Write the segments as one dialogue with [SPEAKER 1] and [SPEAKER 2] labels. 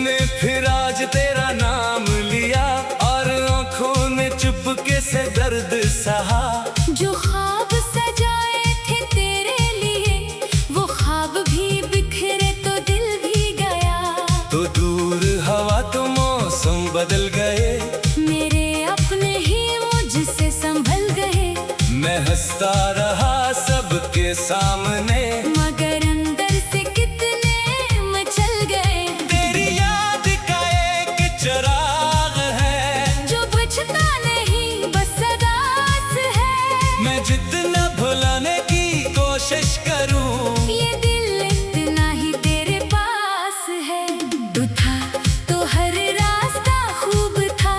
[SPEAKER 1] मैंने फिर आज तेरा नाम लिया और आंखों ने चुपके से दर्द सहा।
[SPEAKER 2] जो ख्वाब सजाए थे तेरे लिए वो ख्वाब भी बिखरे तो दिल भी गया।
[SPEAKER 1] तो दूर हवा तो मौसम बदल गए,
[SPEAKER 2] मेरे अपने ही मुझसे संभल गए।
[SPEAKER 1] मैं हंसता रहा सबके सामने,
[SPEAKER 2] मगर अंदर से कितने मचल गए।
[SPEAKER 1] तेरी याद का एक चिराग है
[SPEAKER 2] जो बुझता नहीं बस सदास है।
[SPEAKER 1] मैं जितना भुलाने की कोशिश करूं,
[SPEAKER 2] ये दिल इतना ही तेरे पास है। तू था तो हर रास्ता खूब था,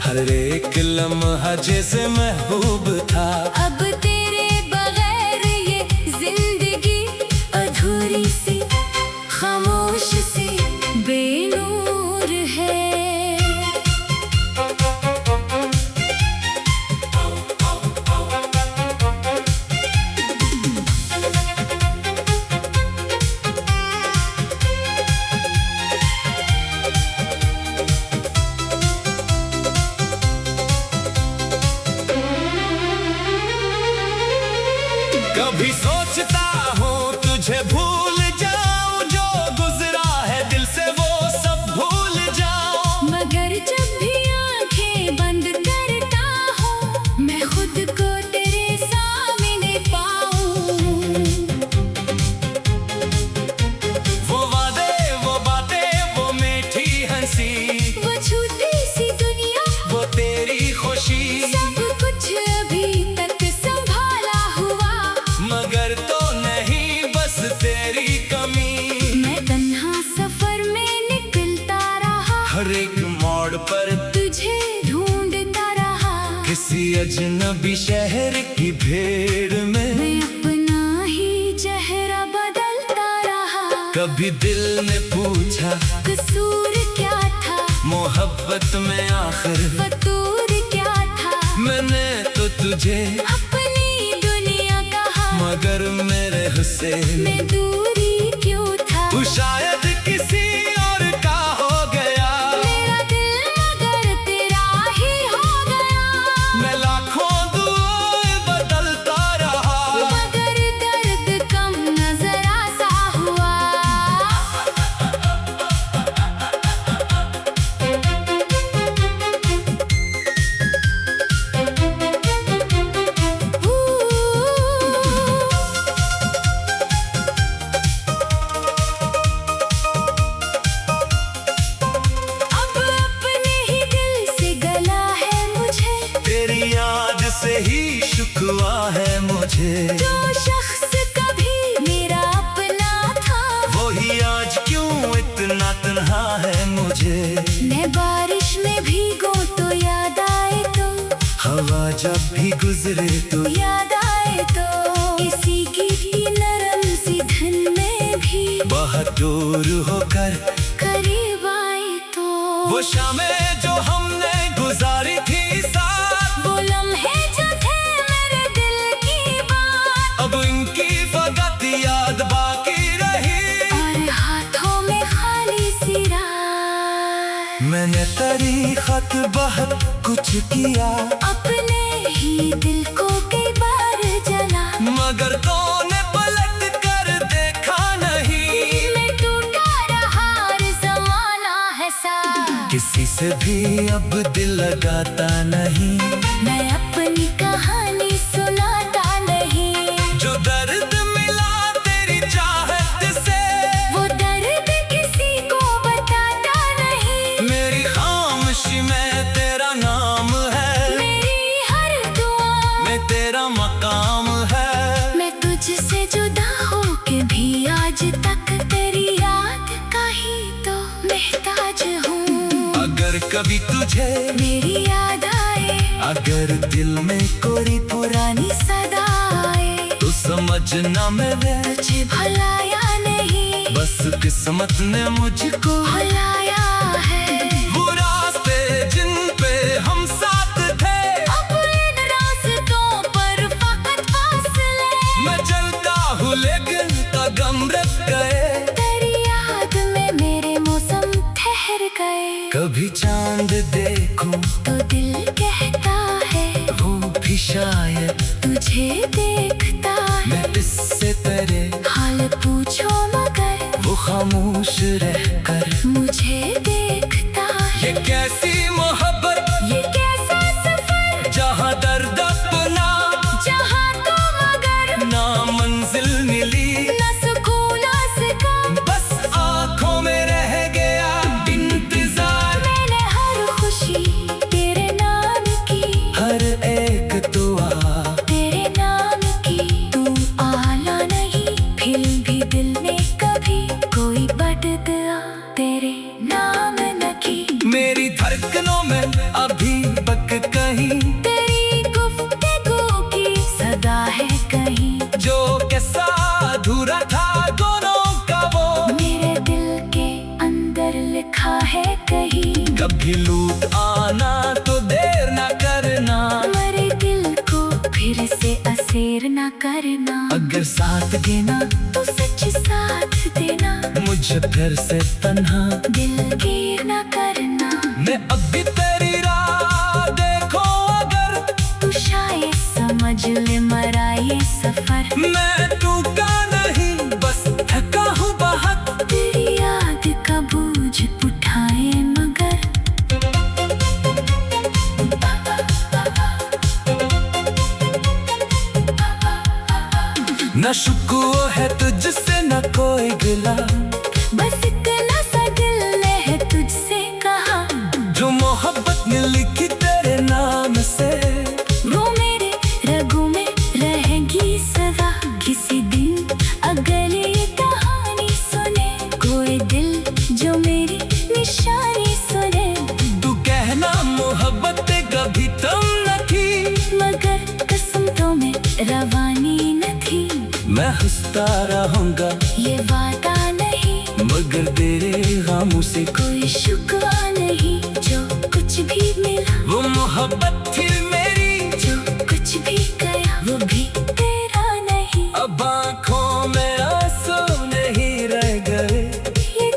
[SPEAKER 1] हर एक लम्हा जैसे महबूब था।
[SPEAKER 2] अब तेरे बगैर ये जिंदगी अधूरी सी खामोश सी बेनूर है।
[SPEAKER 1] कभी सोचता हूँ तुझे भूल जाऊं, जो गुजरा है दिल से वो सब भूल जाऊं।
[SPEAKER 2] मगर जब भी आंखें बंद करता हूँ मैं खुद को तेरे सामने पाऊं।
[SPEAKER 1] वो वादे वो बातें वो मीठी हंसी,
[SPEAKER 2] वो छोटी सी दुनिया
[SPEAKER 1] वो तेरी खुशी,
[SPEAKER 2] सब कुछ अभी तक संभाला हुआ।
[SPEAKER 1] मगर तो नहीं बस तेरी कमी।
[SPEAKER 2] मैं तन्हा सफर में निकलता रहा,
[SPEAKER 1] हर एक मोड़ पर
[SPEAKER 2] तुझे ढूंढता रहा।
[SPEAKER 1] किसी अजनबी शहर की भीड़ में
[SPEAKER 2] मैं अपना ही चेहरा बदलता रहा।
[SPEAKER 1] कभी दिल ने पूछा
[SPEAKER 2] कसूर क्या था,
[SPEAKER 1] मोहब्बत में आखिर
[SPEAKER 2] फतूर क्या था।
[SPEAKER 1] मैंने तो तुझे
[SPEAKER 2] अपनी दुनिया कहा,
[SPEAKER 1] मगर मेरे हुस्से
[SPEAKER 2] मैं दूरी क्यों था।
[SPEAKER 1] तू शायद किसी और का हो गया,
[SPEAKER 2] मेरा दिल मगर तेरा ही हो गया।
[SPEAKER 1] मैं लाखों दुआएं बदलता रहा,
[SPEAKER 2] मगर दर्द कम नजर सा हुआ। अब अपने ही दिल से गला है मुझे,
[SPEAKER 1] तेरी याद से ही शुक्वा है मुझे।
[SPEAKER 2] जो शख्स कभी मेरा अपना था
[SPEAKER 1] वही आज क्यों इतना तन्हा है मुझे।
[SPEAKER 2] मैं बारिश में भीगूं तो याद आए तो,
[SPEAKER 1] हवा जब भी गुजरे तो
[SPEAKER 2] याद आए तो। किसी की भी नरम सी धन में भी
[SPEAKER 1] बहुत दूर होकर
[SPEAKER 2] करीब आए तो।
[SPEAKER 1] वो शामें जो हमने गुजारी थी साथ,
[SPEAKER 2] वो लम्हे जो थे मेरे दिल की बात।
[SPEAKER 1] अब इनकी फकत याद बाकी रही,
[SPEAKER 2] और हाथों में खाली सी रात।
[SPEAKER 1] मैंने तेरी खत बहुत कुछ किया,
[SPEAKER 2] अपने ही दिल को कई बार जला।
[SPEAKER 1] मगर तूने पलट कर देखा नहीं।
[SPEAKER 2] मैं टूटा रहा और ज़माना है साथ।
[SPEAKER 1] किसी से भी अब दिल लगाता नहीं,
[SPEAKER 2] मैं अपनी कहानी सुनाता नहीं।
[SPEAKER 1] जो दर्द मिला तेरी चाहत से
[SPEAKER 2] वो दर्द किसी को बताता नहीं।
[SPEAKER 1] मेरी खामोशी में तेरा नाम है,
[SPEAKER 2] मेरी हर दुआ
[SPEAKER 1] मैं तेरा मकाम है।
[SPEAKER 2] मैं तुझसे जुदा होके भी आज तक तेरी याद का ही तो महताज हूँ।
[SPEAKER 1] अगर कभी तुझे
[SPEAKER 2] मेरी याद आए,
[SPEAKER 1] अगर दिल में कोई
[SPEAKER 2] पुरानी सदा आए,
[SPEAKER 1] तो समझना मैंने
[SPEAKER 2] तुझे भुलाया नहीं,
[SPEAKER 1] बस किस्मत ने मुझको
[SPEAKER 2] भुलाया है।
[SPEAKER 1] वो रास्ते जिन पे हम साथ थे,
[SPEAKER 2] अब इन रास्तों पर फकत फासले।
[SPEAKER 1] मैं चलता हूँ लेकिन कदम रख गए।
[SPEAKER 2] तेरी याद में मेरे मौसम ठहर
[SPEAKER 1] कभी चांद देखूं
[SPEAKER 2] तो दिल कहता है
[SPEAKER 1] वो भी शायद
[SPEAKER 2] तुझे देखता है।
[SPEAKER 1] मैं इससे तेरे
[SPEAKER 2] हाल पूछो मगर
[SPEAKER 1] वो खामोश रहकर
[SPEAKER 2] मुझे देखता है।
[SPEAKER 1] ये कैसी मोहब्बत,
[SPEAKER 2] ये कैसा सफर
[SPEAKER 1] जहाँ दर्द अपना,
[SPEAKER 2] जहाँ तो मगर
[SPEAKER 1] ना मंजिल मिली,
[SPEAKER 2] न सुकून आसका।
[SPEAKER 1] बस आंखों में रह गया इंतजार।
[SPEAKER 2] मैंने हर खुशी तेरे नाम की,
[SPEAKER 1] हर एक दुआ
[SPEAKER 2] तेरे नाम की। तू आला नहीं फिर भी दिल में कभी कोई बददुआ तेरे नाम न की।
[SPEAKER 1] मेरी धड़कनों में अभी बक कहीं
[SPEAKER 2] तेरी गुफ्तगू की सदा है कहीं।
[SPEAKER 1] जो कैसा अधूरा था दोनों का वो
[SPEAKER 2] मेरे दिल के अंदर लिखा है कहीं।
[SPEAKER 1] कभी लूट आना तो देर ना करना,
[SPEAKER 2] मरे दिल को फिर से असेर न करना।
[SPEAKER 1] अगर साथ देना
[SPEAKER 2] तो सच साथ देना,
[SPEAKER 1] मुझे फिर से तन्हा
[SPEAKER 2] दिल गिर न करना।
[SPEAKER 1] मैं अभी तेरी राह देखो अगर,
[SPEAKER 2] तू शायद समझ ले मरा ये सफर।
[SPEAKER 1] मैं टूटा नहीं बस थका हूँ बहुत।
[SPEAKER 2] तेरी याद का बोझ उठाए मगर
[SPEAKER 1] न शुक्र है तुझसे न कोई गिला,
[SPEAKER 2] बस इतना सा दिल ने है तुझसे कहा।
[SPEAKER 1] जो मोहब्बत ने लिखी तेरे नाम से
[SPEAKER 2] वो मेरे रगों में रहेगी सदा। किसी दिन अगर ये कहानी सुने कोई दिल जो मेरी निशानी सुने।
[SPEAKER 1] तू कहना मोहब्बत कभी तुम न थी,
[SPEAKER 2] मगर कसम तो में रवानी न थी।
[SPEAKER 1] मैं हंसता रहूंगा
[SPEAKER 2] ये वादा नहीं,
[SPEAKER 1] मगर तेरे गमों से
[SPEAKER 2] कोई शुक्वा नहीं। जो कुछ भी मिला
[SPEAKER 1] वो मोहब्बत थी मेरी,
[SPEAKER 2] जो कुछ भी गया वो भी तेरा नहीं।
[SPEAKER 1] अब आंखों में आंसू नहीं रह गए।
[SPEAKER 2] ये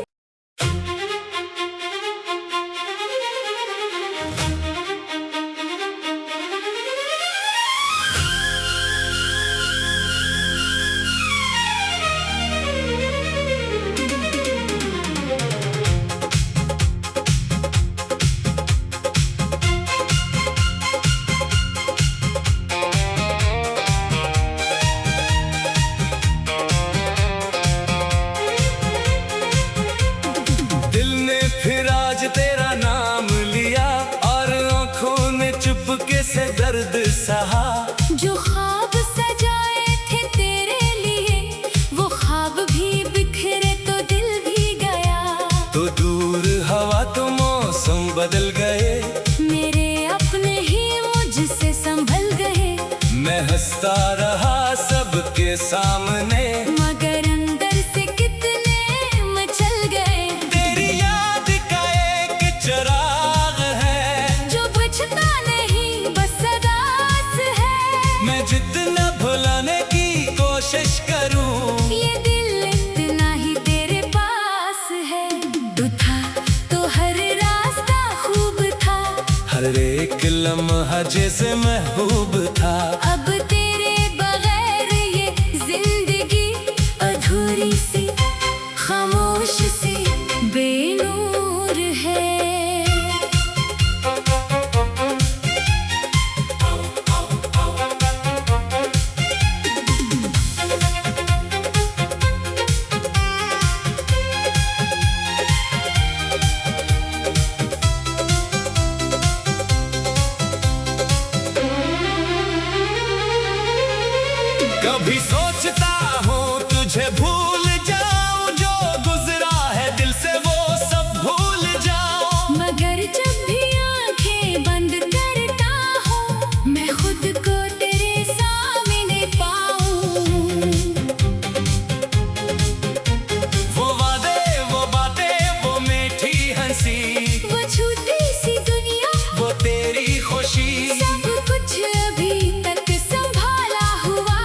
[SPEAKER 1] दिल ने फिर आज तेरा नाम लिया और आंखों ने चुपके से दर्द सहा।
[SPEAKER 2] जो ख्वाब सजाए थे तेरे लिए वो ख्वाब भी बिखरे तो दिल भी गया।
[SPEAKER 1] तो दूर हवा तो मौसम बदल गए,
[SPEAKER 2] मेरे अपने ही मुझसे संभल गए।
[SPEAKER 1] मैं हंसता रहा सबके सामने,
[SPEAKER 2] मगर अंदर से कितने मचल गए।
[SPEAKER 1] तेरी याद का एक चिराग है
[SPEAKER 2] जो बुझता नहीं बस सदास है।
[SPEAKER 1] मैं जितना भुलाने की कोशिश करूं,
[SPEAKER 2] ये दिल इतना ही तेरे पास है। तू था तो हर रास्ता खूब था,
[SPEAKER 1] हर एक लम्हा जैसे महबूब था।
[SPEAKER 2] अब तेरे बगैर ये जिंदगी अधूरी सी खामोश सी बेनूर है।
[SPEAKER 1] कभी सोचता हूँ तुझे भूल जाऊं, जो गुजरा है दिल से वो सब भूल जाऊं।
[SPEAKER 2] मगर जब भी आंखें बंद करता हूँ मैं खुद को तेरे सामने पाऊँ।
[SPEAKER 1] वो वादे वो बातें वो मीठी हंसी,
[SPEAKER 2] वो छोटी सी दुनिया
[SPEAKER 1] वो तेरी खुशी,
[SPEAKER 2] सब कुछ अभी तक संभाला हुआ।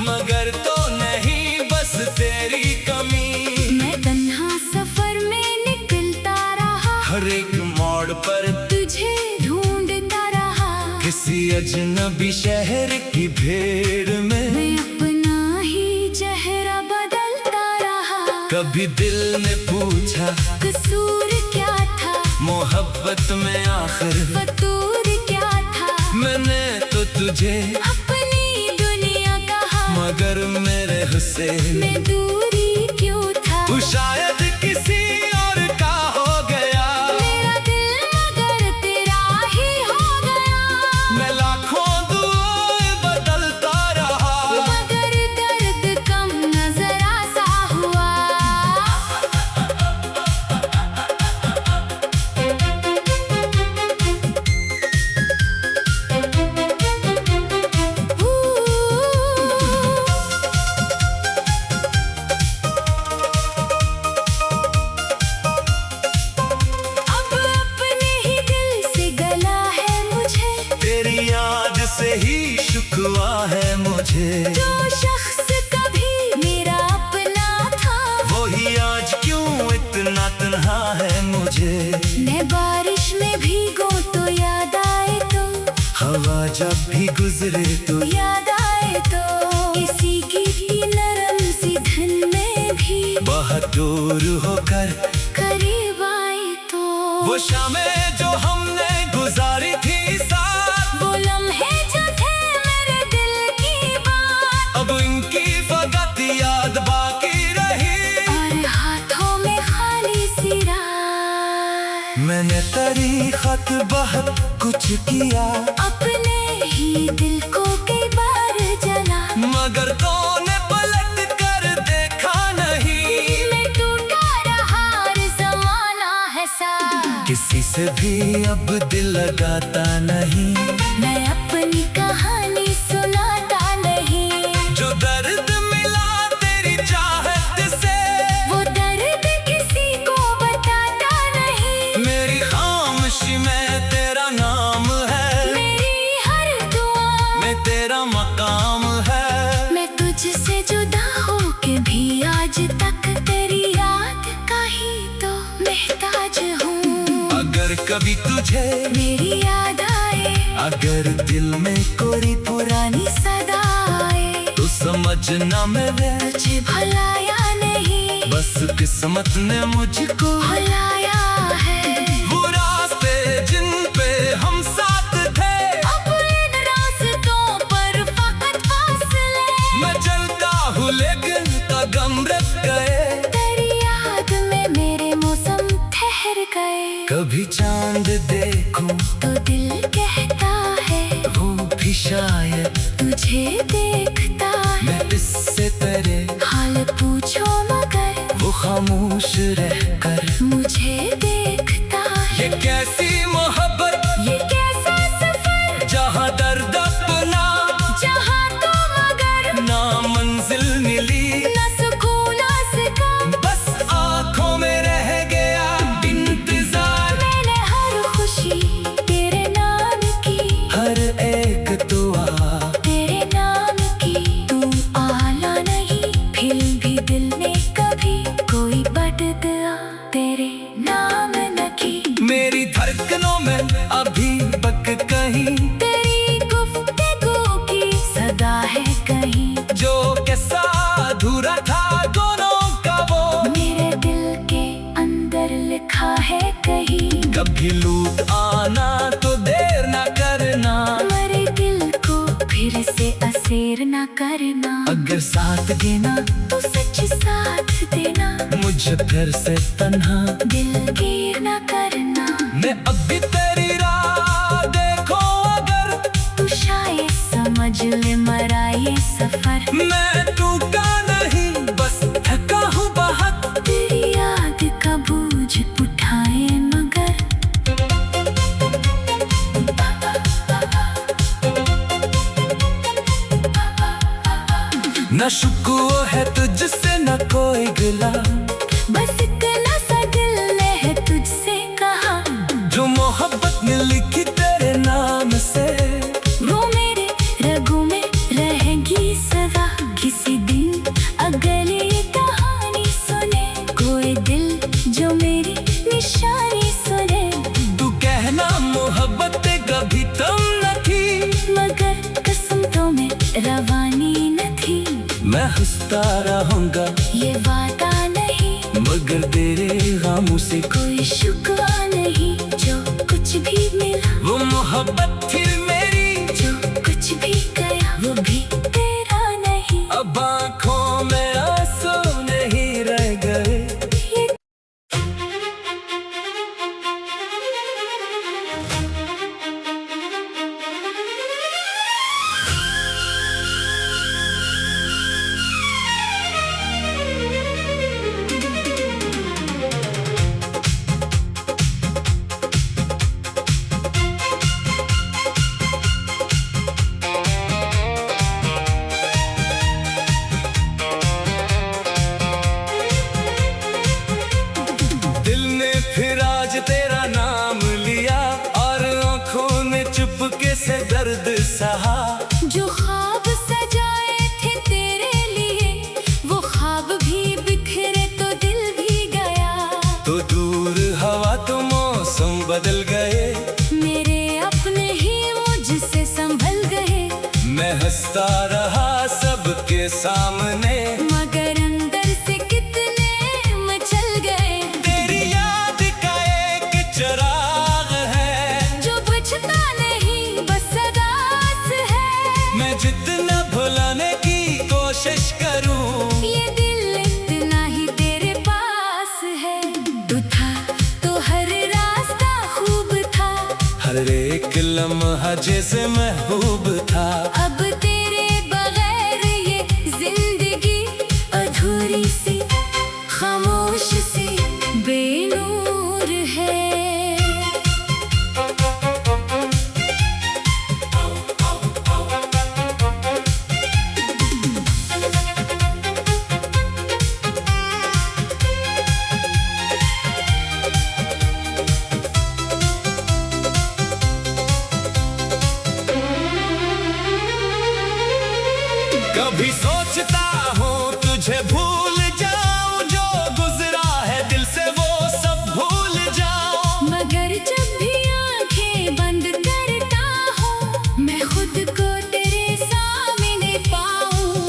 [SPEAKER 1] मगर तो नहीं बस तेरी कमी।
[SPEAKER 2] मैं तन्हा सफर में निकलता रहा,
[SPEAKER 1] हर एक पर
[SPEAKER 2] तुझे ढूंढता रहा।
[SPEAKER 1] किसी अजनबी शहर की भीड़ में
[SPEAKER 2] मैं अपना ही चेहरा बदलता रहा।
[SPEAKER 1] कभी दिल ने पूछा
[SPEAKER 2] कसूर क्या था,
[SPEAKER 1] मोहब्बत में आखिर
[SPEAKER 2] फतूर क्या था।
[SPEAKER 1] मैंने तो तुझे
[SPEAKER 2] अपनी दुनिया कहा,
[SPEAKER 1] मगर मेरे हुस्से
[SPEAKER 2] मैं दूरी क्यों था।
[SPEAKER 1] तू शायद किसी और का हो गया।
[SPEAKER 2] मेरा दिल मगर तेरा ही हो गया।
[SPEAKER 1] मैं लाखों दुआएं बदलता रहा,
[SPEAKER 2] मगर दर्द कम न जरा सा हुआ। अब अपने ही दिल से गला है मुझे,
[SPEAKER 1] तेरी याद से ही शुक्वा है मुझे।
[SPEAKER 2] जो शख्स कभी मेरा अपना था,
[SPEAKER 1] वही आज क्यों इतना तन्हा है मुझे।
[SPEAKER 2] मैं बारिश में भीगूं तो याद आए तो,
[SPEAKER 1] हवा जब भी गुजरे तो
[SPEAKER 2] याद आए तो। किसी की नरम सी धन में भी
[SPEAKER 1] बहुत दूर होकर
[SPEAKER 2] करीब आए तो।
[SPEAKER 1] वो शामें जो हमने गुजारी थी साथ,
[SPEAKER 2] वो लम्हे जो थे मेरे दिल की बात,
[SPEAKER 1] अब इनकी फकत याद बाकी रही।
[SPEAKER 2] और हाथों में खाली सी रात।
[SPEAKER 1] मैंने तेरी खत बहुत कुछ किया,
[SPEAKER 2] अपने ही दिल को कई बार जला,
[SPEAKER 1] मगर तूने पलट कर देखा नहीं।
[SPEAKER 2] मैं टूटा रहा और ज़माना है साथ।
[SPEAKER 1] किसी से भी अब दिल लगाता नहीं,
[SPEAKER 2] मैं अपनी कहानी सुनाता नहीं।
[SPEAKER 1] जो दर्द मिला तेरी चाहत से,
[SPEAKER 2] वो दर्द किसी को बताता नहीं।
[SPEAKER 1] मेरी खामोशी में तेरा नाम है,
[SPEAKER 2] मेरी हर दुआ
[SPEAKER 1] मैं तेरा मकाम है।
[SPEAKER 2] मैं तुझसे जुदा हो के भी आज तक तेरी याद का ही तो महताज हूँ।
[SPEAKER 1] अगर कभी तुझे
[SPEAKER 2] मेरी याद आए,
[SPEAKER 1] अगर दिल में कोई
[SPEAKER 2] पुरानी सदा आए,
[SPEAKER 1] तो समझना मैं
[SPEAKER 2] तुझे भुलाया नहीं,
[SPEAKER 1] बस किस्मत ने मुझको
[SPEAKER 2] भुलाया है।
[SPEAKER 1] वो रास्ते जिन पे हम साथ थे,
[SPEAKER 2] अब इन रास्तों पर फकत फासले।
[SPEAKER 1] मैं चलता हूँ लेकिन कदम रख गए।
[SPEAKER 2] तेरी याद में मेरे मौसम ठहर गए।
[SPEAKER 1] कभी चांद देखूं
[SPEAKER 2] तो दिल कहता है,
[SPEAKER 1] वो भी शायद
[SPEAKER 2] तुझे देखता है।
[SPEAKER 1] मैं इससे तेरे
[SPEAKER 2] हाल पूछो मगर
[SPEAKER 1] वो खामोश रहकर
[SPEAKER 2] मुझे देखता है।
[SPEAKER 1] ये कैसी मोहब्बत,
[SPEAKER 2] ये कैसा सफर,
[SPEAKER 1] जहाँ दर्द अपना
[SPEAKER 2] जहाँ तो मगर
[SPEAKER 1] ना मंजिल मिली,
[SPEAKER 2] न सुकून न सिका।
[SPEAKER 1] बस आंखों में रह गया इंतजार।
[SPEAKER 2] मैंने हर खुशी तेरे नाम की,
[SPEAKER 1] हर एक दुआ
[SPEAKER 2] तेरे नाम की। तू आला नहीं फिर भी दिल में कभी कोई बददुआ तेरे नाम न की।
[SPEAKER 1] मेरी धड़कनों में अभी बक कहीं,
[SPEAKER 2] तेरी गुफ्तगू की सदा है कहीं।
[SPEAKER 1] जो कैसा अधूरा था दोनों का वो
[SPEAKER 2] मेरे दिल के अंदर लिखा है कहीं।
[SPEAKER 1] कभी लूट आना तो देर ना करना,
[SPEAKER 2] मेरे दिल को फिर से असेर न करना।
[SPEAKER 1] अगर साथ देना
[SPEAKER 2] तो सच साथ देना,
[SPEAKER 1] मुझे फिर से तन्हा
[SPEAKER 2] दिल गिर न करना।
[SPEAKER 1] मैं अभी तेरी राह देखो अगर,
[SPEAKER 2] तू शायद समझ ले मरा ये सफर।
[SPEAKER 1] मैं टूटा नहीं बस थका हूँ बहुत।
[SPEAKER 2] तेरी याद का बोझ उठाए मगर
[SPEAKER 1] न शुक्र है तुझसे न कोई गिला,
[SPEAKER 2] बस इतना सा दिल ने है तुझसे कहा।
[SPEAKER 1] जो मोहब्बत ने लिखी तेरे नाम से,
[SPEAKER 2] वो मेरे रगों में रहेगी सदा। किसी दिन अगर ये कहानी सुने कोई दिल, जो मेरी निशानी सुने।
[SPEAKER 1] तू कह हंसता रहूंगा,
[SPEAKER 2] ये वादा नहीं,
[SPEAKER 1] मगर तेरे गमों से
[SPEAKER 2] कोई शुक्र नहीं। जो कुछ भी मिला
[SPEAKER 1] वो मोहब्बत थी मेरी,
[SPEAKER 2] जो कुछ भी गया वो भी तेरा नहीं।
[SPEAKER 1] अब आँखों में आंसू नहीं रह गए।
[SPEAKER 2] ये
[SPEAKER 1] दिल ने फिर आज तेरा नाम लिया और आँखों ने चुपके से दर्द सहा।
[SPEAKER 2] जो ख्वाब सजाए थे तेरे लिए वो ख्वाब भी बिखरे तो दिल भी गया।
[SPEAKER 1] तो दूर हवा तो मौसम बदल गए,
[SPEAKER 2] मेरे अपने ही मुझसे संभल गए,
[SPEAKER 1] मैं हंसता रहा सबके सामने।
[SPEAKER 2] मगर अंदर से कितने मचल गए।
[SPEAKER 1] तेरी याद का एक चिराग है
[SPEAKER 2] जो बुझता नहीं बस सदास है।
[SPEAKER 1] मैं जितना भुलाने की कोशिश करूं,
[SPEAKER 2] ये दिल इतना ही तेरे पास है। तू था तो हर रास्ता खूब था,
[SPEAKER 1] हर एक लम्हा जैसे महबूब था।
[SPEAKER 2] अब तेरे बगैर ये जिंदगी अधूरी सी खामोश सी बेनूर है।
[SPEAKER 1] कभी सोचता हूँ तुझे भूल जाऊं, जो गुजरा है दिल से वो सब भूल जाऊं।
[SPEAKER 2] मगर जब भी आंखें बंद करता हूँ मैं खुद को तेरे सामने पाऊं।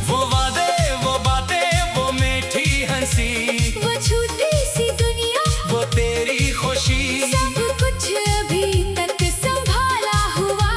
[SPEAKER 1] वो वादे वो बातें वो मीठी हंसी,
[SPEAKER 2] वो छोटी सी दुनिया
[SPEAKER 1] वो तेरी खुशी,
[SPEAKER 2] सब कुछ अभी तक संभाला हुआ।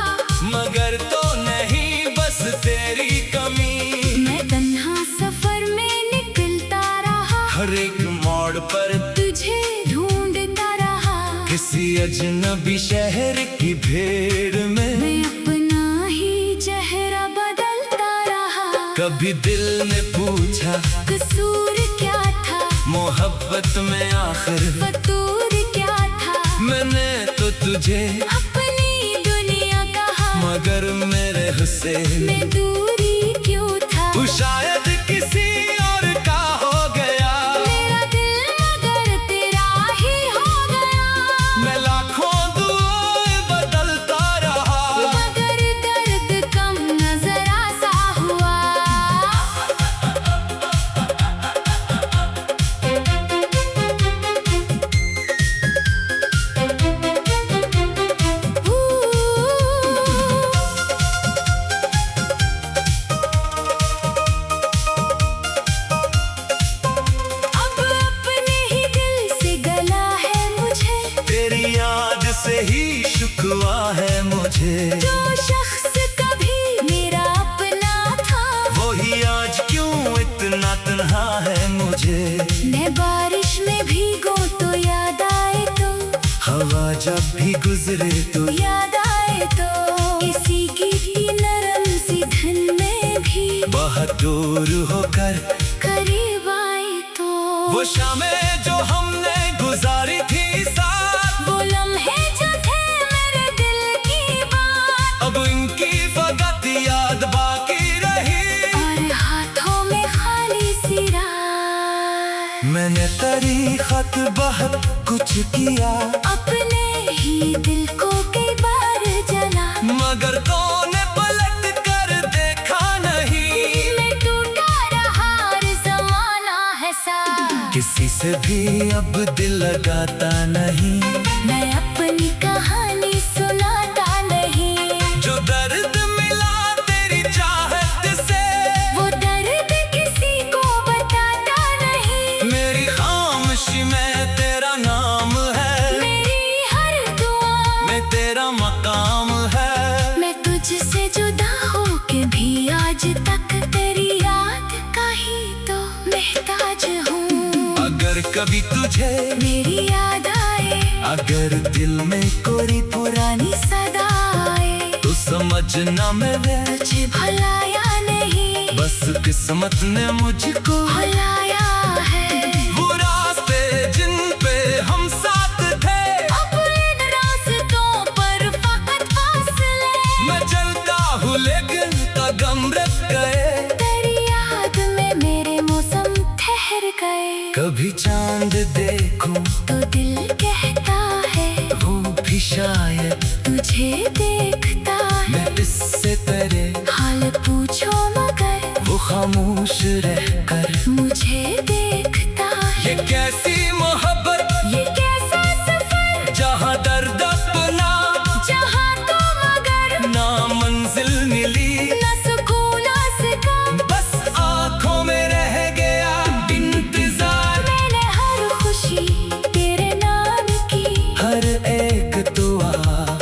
[SPEAKER 1] मगर तो नहीं बस तेरी कमी।
[SPEAKER 2] मैं तन्हा सफर में निकलता रहा,
[SPEAKER 1] हर एक मोड़ पर
[SPEAKER 2] तुझे ढूंढता रहा।
[SPEAKER 1] किसी अजनबी शहर की भीड़ में
[SPEAKER 2] मैं अपना ही चेहरा बदलता रहा।
[SPEAKER 1] कभी दिल ने पूछा
[SPEAKER 2] कसूर क्या था,
[SPEAKER 1] मोहब्बत में आखिर
[SPEAKER 2] फतूर क्या था।
[SPEAKER 1] मैंने तो तुझे
[SPEAKER 2] अपनी दुनिया कहा,
[SPEAKER 1] मगर मेरे हुस्से
[SPEAKER 2] मैं दूरी क्यों था।
[SPEAKER 1] तू शायद किसी और का हो गया,
[SPEAKER 2] मेरा दिल मगर तेरा ही हो गया।
[SPEAKER 1] मैं लाखों दुआएं बदलता रहा,
[SPEAKER 2] मगर दर्द कम नजर सा हुआ। अब अपने ही दिल से गला है मुझे,
[SPEAKER 1] तेरी याद से ही शुक्वा है मुझे।
[SPEAKER 2] जो शख्स कभी मेरा अपना था
[SPEAKER 1] वही आज क्यों इतना तन्हा है मुझे।
[SPEAKER 2] मैं बारिश में भीगो तो याद आए तो,
[SPEAKER 1] हवा जब भी गुजरे तो
[SPEAKER 2] याद आए तो। इसी की नरम सी धन में भी
[SPEAKER 1] बहुत दूर होकर
[SPEAKER 2] करीब आए तो।
[SPEAKER 1] वो शामें जो हमने गुजारी थी साथ,
[SPEAKER 2] वो लम्हे जो थे मेरे दिल की बात,
[SPEAKER 1] अब इनकी फकत याद बाकी रही।
[SPEAKER 2] और हाथों में खाली सी रात।
[SPEAKER 1] मैंने तेरी खत बहुत कुछ किया,
[SPEAKER 2] अपने ही दिल को कई बार जला,
[SPEAKER 1] मगर तूने पलट कर देखा नहीं।
[SPEAKER 2] मैं टूटा रहा और ज़माना है साथ।
[SPEAKER 1] किसी से भी अब दिल लगाता नहीं,
[SPEAKER 2] मैं अपनी कहानी सुनाता नहीं।
[SPEAKER 1] जो दर्द मिला पर कभी तुझे
[SPEAKER 2] मेरी याद आए,
[SPEAKER 1] अगर दिल में कोई
[SPEAKER 2] पुरानी सदा आए,
[SPEAKER 1] तो समझना मैं
[SPEAKER 2] तुझे भुलाया नहीं,
[SPEAKER 1] बस किस्मत ने मुझको
[SPEAKER 2] भुलाया है।
[SPEAKER 1] वो रास्ते जिन पे हम साथ थे,
[SPEAKER 2] अब इन रास्तों पर फकत फासले,
[SPEAKER 1] मैं चलता हूँ लेकिन कदम रख गए।
[SPEAKER 2] तेरी याद में मेरे मौसम ठहर गए।
[SPEAKER 1] कभी चांद देखूं
[SPEAKER 2] तो दिल कहता है
[SPEAKER 1] वो भी शायद
[SPEAKER 2] तुझे देखता है।
[SPEAKER 1] मैं इससे तेरे
[SPEAKER 2] हाल पूछो मगर
[SPEAKER 1] वो खामोश रहकर
[SPEAKER 2] मुझे देखता है।
[SPEAKER 1] ये कैसी मोहब्बत,
[SPEAKER 2] ये कैसा सफर,
[SPEAKER 1] जहाँ दर्द अपना
[SPEAKER 2] जहाँ तो मगर
[SPEAKER 1] ना मंजिल मिली,
[SPEAKER 2] न सुकून आसका।
[SPEAKER 1] बस आँखों में रह गया इंतजार।
[SPEAKER 2] मैंने हर खुशी तेरे नाम की,
[SPEAKER 1] हर एक दुआ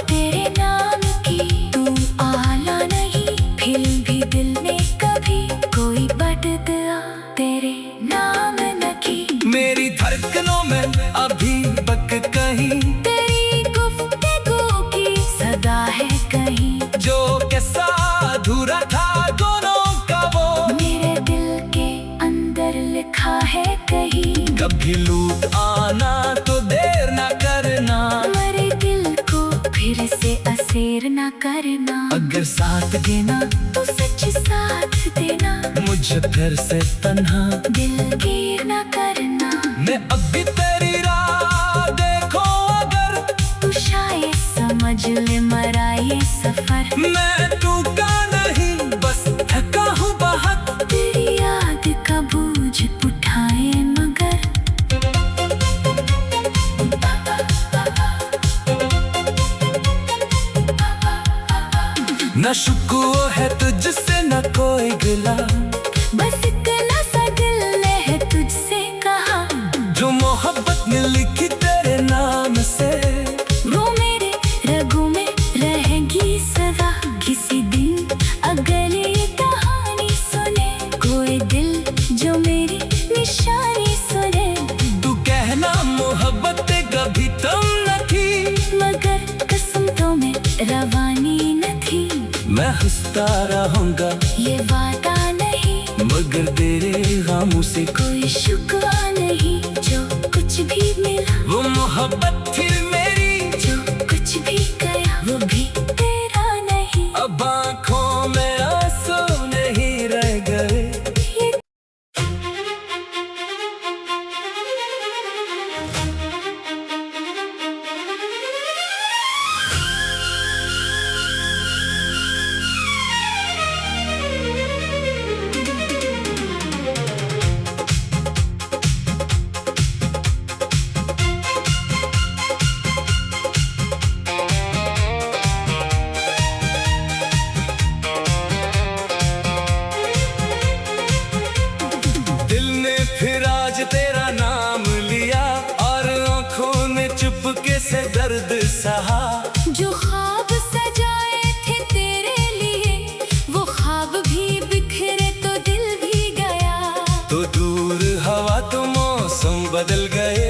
[SPEAKER 2] तेरे नाम की। तू आला नहीं, फिर भी दिल में कभी कोई बददुआ तेरे नाम न की।
[SPEAKER 1] मेरी धड़कनों में अभी बक कहीं
[SPEAKER 2] तेरी गुफ्तगू की सदा है कहीं,
[SPEAKER 1] जो कैसा अधूरा था दोनों का वो
[SPEAKER 2] मेरे दिल के अंदर लिखा है कहीं।
[SPEAKER 1] कभी लूट आना तो देर ना करना,
[SPEAKER 2] मेरे दिल को फिर से असेर ना करना।
[SPEAKER 1] अगर साथ देना
[SPEAKER 2] तो सच साथ देना,
[SPEAKER 1] मुझे फिर से तन्हा
[SPEAKER 2] दिल गिर ना करना।
[SPEAKER 1] मैं अब भी तेरी राह देखो अगर,
[SPEAKER 2] तू शायद समझ ले मरा ये सफर।
[SPEAKER 1] मैं टूटा नहीं बस थका हूँ बहुत,
[SPEAKER 2] तेरी याद का बोझ उठाए मगर
[SPEAKER 1] न शुक्र है तुझसे न कोई गिला,
[SPEAKER 2] बस इतना सा दिल ने है तुझसे कहा।
[SPEAKER 1] जो मोहब्बत ने लिखी तेरे नाम से
[SPEAKER 2] वो मेरे रगों में रहेगी सदा। किसी दिन अगर ये कहानी सुने कोई दिल जो मेरी निशानी सुने,
[SPEAKER 1] तू कहना मोहब्बत कभी तुम न थी,
[SPEAKER 2] मगर कसम तो में रवानी न थी।
[SPEAKER 1] मैं हंसता रहूंगा
[SPEAKER 2] ये वादा नहीं,
[SPEAKER 1] मगर तेरे गमों से
[SPEAKER 2] कोई शुक्वा नहीं। जो कुछ भी मिला
[SPEAKER 1] वो मोहब्बत थी मेरी,
[SPEAKER 2] जो कुछ भी गया वो भी तेरा नहीं।
[SPEAKER 1] अब आँखों में आंसू नहीं रह गए।
[SPEAKER 2] ये
[SPEAKER 1] दिल ने फिर आज तेरा नाम लिया और आँखों ने चुपके से दर्द सहा।
[SPEAKER 2] जो ख्वाब सजाए थे तेरे लिए, वो ख्वाब भी बिखरे तो दिल भी गया।
[SPEAKER 1] तो दूर हवा तो मौसम बदल गए,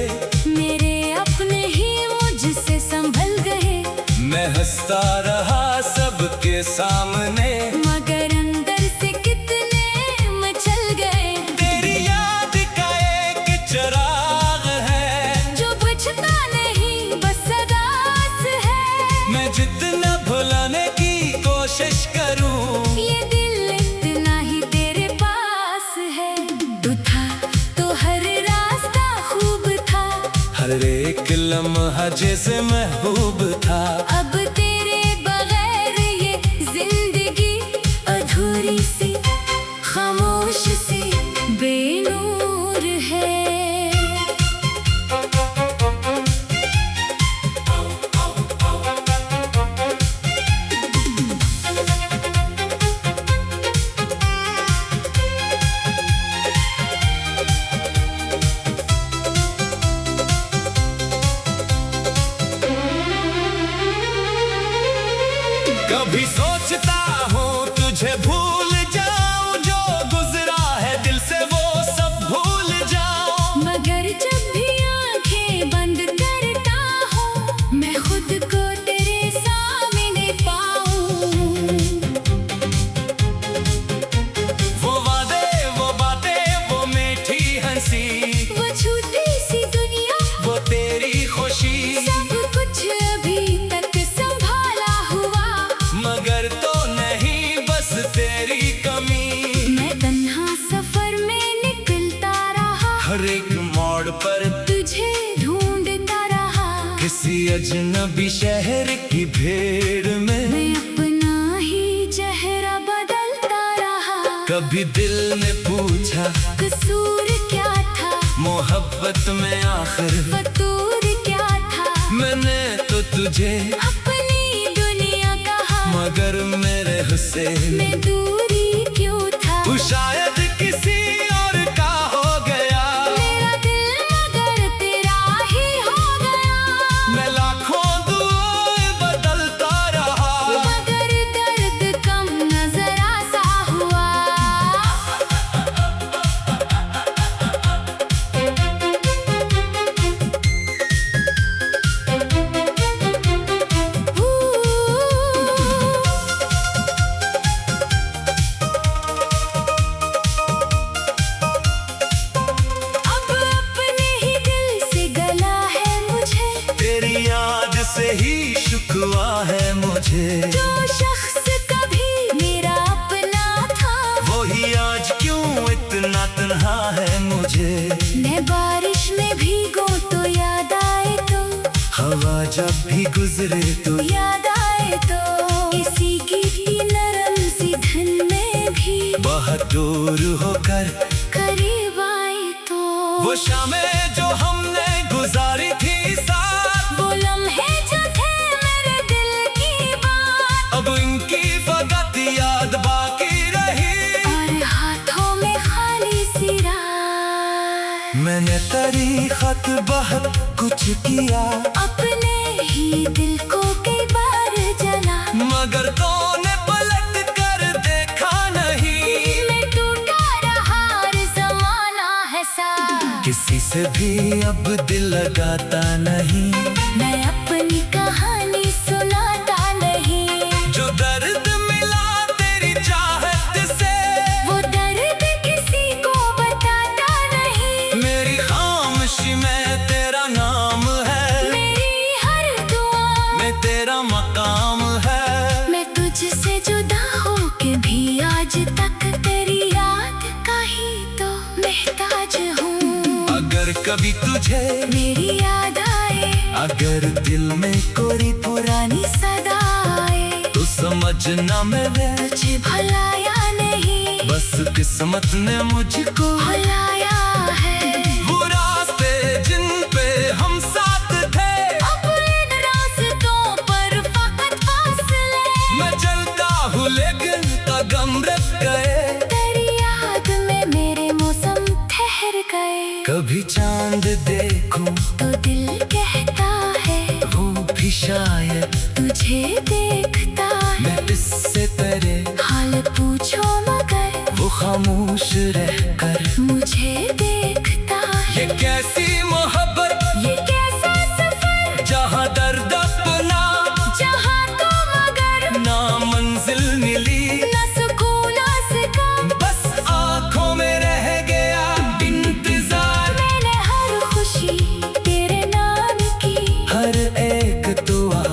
[SPEAKER 2] मेरे अपने ही मुझसे संभल गए,
[SPEAKER 1] मैं हंसता रहा सबके सामने।
[SPEAKER 2] मगर अंदर से कितने मचल गए।
[SPEAKER 1] तेरी याद का एक चिराग है
[SPEAKER 2] जो बुझता नहीं बस सदास है।
[SPEAKER 1] मैं जितना भुलाने की कोशिश करूं,
[SPEAKER 2] ये दिल इतना ही तेरे पास है। तू था तो हर रास्ता खूब था,
[SPEAKER 1] हर एक लम्हा जैसे महबूब था।
[SPEAKER 2] अब तेरे बगैर ये जिंदगी अधूरी सी, खामोश सी, बेनूर है।
[SPEAKER 1] हंसी,
[SPEAKER 2] वो छोटी सी दुनिया,
[SPEAKER 1] वो तेरी खुशी,
[SPEAKER 2] सब कुछ अभी तक संभाला हुआ,
[SPEAKER 1] मगर तो नहीं बस तेरी कमी।
[SPEAKER 2] मैं तन्हा सफर में निकलता रहा,
[SPEAKER 1] हर एक मोड़ पर
[SPEAKER 2] तुझे ढूंढता रहा,
[SPEAKER 1] किसी अजनबी शहर की भीड़ में
[SPEAKER 2] मैं अपना ही चेहरा बदलता रहा।
[SPEAKER 1] कभी दिल ने पूछा
[SPEAKER 2] कसूर क्या था,
[SPEAKER 1] मोहब्बत में आखिर
[SPEAKER 2] फतूर क्या था,
[SPEAKER 1] मैंने तो तुझे
[SPEAKER 2] अपनी दुनिया कहा,
[SPEAKER 1] मगर मेरे हिस्से
[SPEAKER 2] मैं दूरी क्यों था।
[SPEAKER 1] तू शायद किसी और का हो गया,
[SPEAKER 2] मेरा दिल मगर तेरा ही हो गया,
[SPEAKER 1] मैं लाखों दुआएं बदलता रहा,
[SPEAKER 2] मगर दर्द कम नजर सा हुआ। अब अपने ही दिल से गला है मुझे,
[SPEAKER 1] तेरी याद से ही शुक्वा है मुझे,
[SPEAKER 2] जो शख्स कभी मेरा अपना था,
[SPEAKER 1] वही आज क्यों इतना तन्हा है मुझे।
[SPEAKER 2] मैं बारिश में भीगो तो याद आए तो,
[SPEAKER 1] हवा जब भी गुजरे तो
[SPEAKER 2] याद आए तो, किसी की नरम सी धन में भी
[SPEAKER 1] बहुत दूर होकर
[SPEAKER 2] करीब आए तो,
[SPEAKER 1] वो शामें जो हमने गुजारी थी साथ,
[SPEAKER 2] वो लम्हे जो थे मेरे दिल की बात,
[SPEAKER 1] अब इनकी फकत याद बाकी रही।
[SPEAKER 2] और हाथों में खाली सी रात।
[SPEAKER 1] मैंने तेरी खत बहुत कुछ किया,
[SPEAKER 2] अपने ही दिल को कई बार जला,
[SPEAKER 1] मगर तूने पलट कर देखा नहीं।
[SPEAKER 2] मैं टूटा रहा और ज़माना है साथ।
[SPEAKER 1] किसी से भी अब दिल लगाता नहीं,
[SPEAKER 2] मैं अपनी कहानी सुनाता नहीं,
[SPEAKER 1] जो दर्द मिला तेरी चाहत से,
[SPEAKER 2] वो दर्द किसी को बताता नहीं।
[SPEAKER 1] मेरी खामोशी में तेरा नाम है,
[SPEAKER 2] मेरी हर दुआ
[SPEAKER 1] मैं तेरा मकाम है।
[SPEAKER 2] मैं तुझसे जुदा हो के भी आज तक तेरी याद का ही तो महताज हूँ।
[SPEAKER 1] अगर कभी तुझे
[SPEAKER 2] मेरी याद आए,
[SPEAKER 1] अगर दिल में कोई
[SPEAKER 2] पुरानी सदा आए,
[SPEAKER 1] तो समझना मैंने
[SPEAKER 2] तुझे भुलाया नहीं,
[SPEAKER 1] बस किस्मत ने मुझको
[SPEAKER 2] भुलाया है।
[SPEAKER 1] वो रास्ते जिन पे हम साथ थे,
[SPEAKER 2] अब इन रास्तों पर फकत फासले,
[SPEAKER 1] मैं चलता हूँ लेकिन कदम रख गए।
[SPEAKER 2] तेरी याद में मेरे मौसम ठहर गए।
[SPEAKER 1] कभी चांद देखूं
[SPEAKER 2] तो दिल कहता है,
[SPEAKER 1] वो भी शायद
[SPEAKER 2] तुझे देखता है।
[SPEAKER 1] मैं इससे तेरे
[SPEAKER 2] हाल पूछो मगर
[SPEAKER 1] वो खामोश रहकर
[SPEAKER 2] मुझे देखता है।
[SPEAKER 1] ये कैसी मोहब्बत,
[SPEAKER 2] ये कैसा सफर,
[SPEAKER 1] जहाँ दर्द अपना
[SPEAKER 2] जहाँ तो मगर
[SPEAKER 1] ना मंजिल मिली,
[SPEAKER 2] न सुकून आसका,
[SPEAKER 1] बस आंखों में रह गया इंतजार।
[SPEAKER 2] मैंने हर खुशी तेरे नाम की,
[SPEAKER 1] हर एक दुआ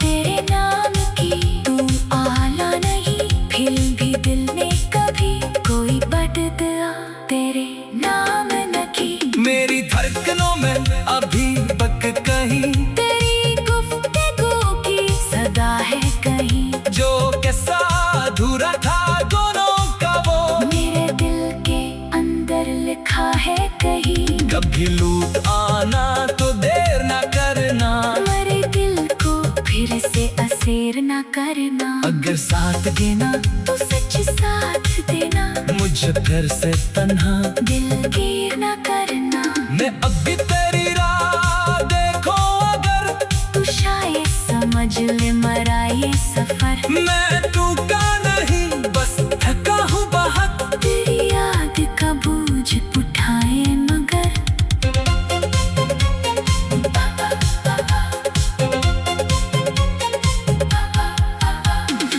[SPEAKER 2] तेरे नाम की। तू आला नहीं, फिर भी दिल ने कभी कोई बददुआ तेरे नाम न की।
[SPEAKER 1] मेरी धड़कनों में अभी बक कहीं
[SPEAKER 2] तेरी गुफ्तगू की सदा है कहीं,
[SPEAKER 1] जो कैसा अधूरा था दोनों का वो
[SPEAKER 2] मेरे दिल के अंदर लिखा है कहीं।
[SPEAKER 1] कभी लूट आना तो देर ना करना,
[SPEAKER 2] मरे दिल को फिर से असेर न करना।
[SPEAKER 1] अगर साथ देना
[SPEAKER 2] तो सच साथ देना,
[SPEAKER 1] मुझे फिर से तन्हा
[SPEAKER 2] दिल गिर न करना।
[SPEAKER 1] मैं अभी तेरी राह देखो, अगर
[SPEAKER 2] तू शायद समझ ले मरा ये सफर,
[SPEAKER 1] मैं टूटा नहीं बस थका हूँ बहुत।
[SPEAKER 2] तेरी याद का बोझ उठाए मगर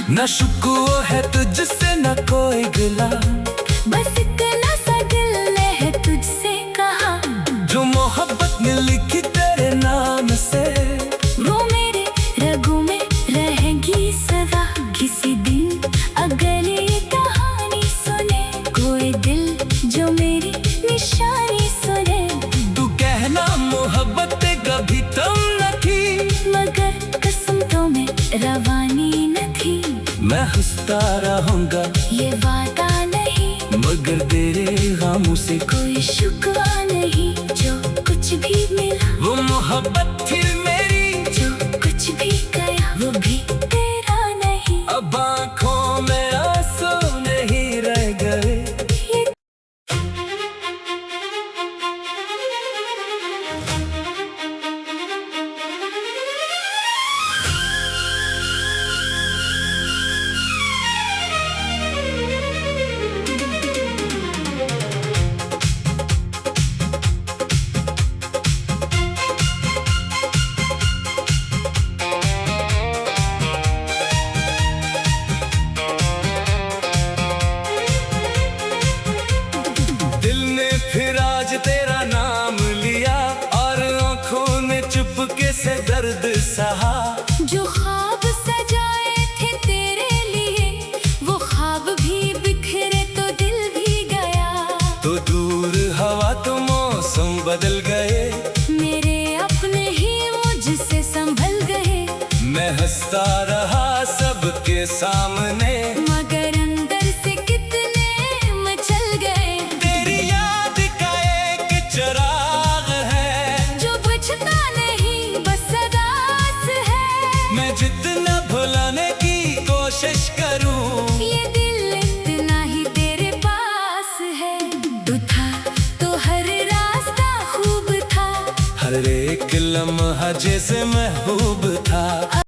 [SPEAKER 1] न शुक्र है तुझसे न कोई गिला,
[SPEAKER 2] बस इतना सा दिल है तुझसे
[SPEAKER 1] मोहब्बत ने लिखी तेरे नाम से,
[SPEAKER 2] वो मेरे रगों में रहेगी सदा। किसी दिन अगर ये कहानी सुने, कोई दिल जो मेरी निशानी सुने।
[SPEAKER 1] तू कहना मोहब्बत कभी तुम न थी,
[SPEAKER 2] मगर कसम तो में रवानी न थी।
[SPEAKER 1] मैं हंसता रहूंगा
[SPEAKER 2] ये वादा नहीं,
[SPEAKER 1] मगर तेरे गमों से
[SPEAKER 2] कोई शुक्वा नहीं। जो कुछ भी मिला
[SPEAKER 1] वो मोहब्बत थी मेरी,
[SPEAKER 2] जो कुछ भी गया वो भी तेरा नहीं।
[SPEAKER 1] अब आँखों में आंसू नहीं रह गए।
[SPEAKER 2] ये
[SPEAKER 1] दिल ने फिर आज तेरा नाम लिया, और आँखों ने चुपके से दर्द सहा।
[SPEAKER 2] जो ख्वाब सजाए थे तेरे लिए, वो ख्वाब भी बिखरे तो दिल भी गया।
[SPEAKER 1] तो दूर हवा तो मौसम बदल गए,
[SPEAKER 2] मेरे अपने ही मुझसे संभल गए।
[SPEAKER 1] मैं हंसता रहा सबके सामने,
[SPEAKER 2] मगर अंदर से कितने मचल गए।
[SPEAKER 1] तेरी याद का एक चिराग है,
[SPEAKER 2] जो बुझता नहीं बस अदास है।
[SPEAKER 1] मैं जितना भुलाने की कोशिश करूं,
[SPEAKER 2] ये दिल इतना ही तेरे पास है। तू था तो हर रास्ता खूब था,
[SPEAKER 1] हर एक लम्हा जैसे महबूब था।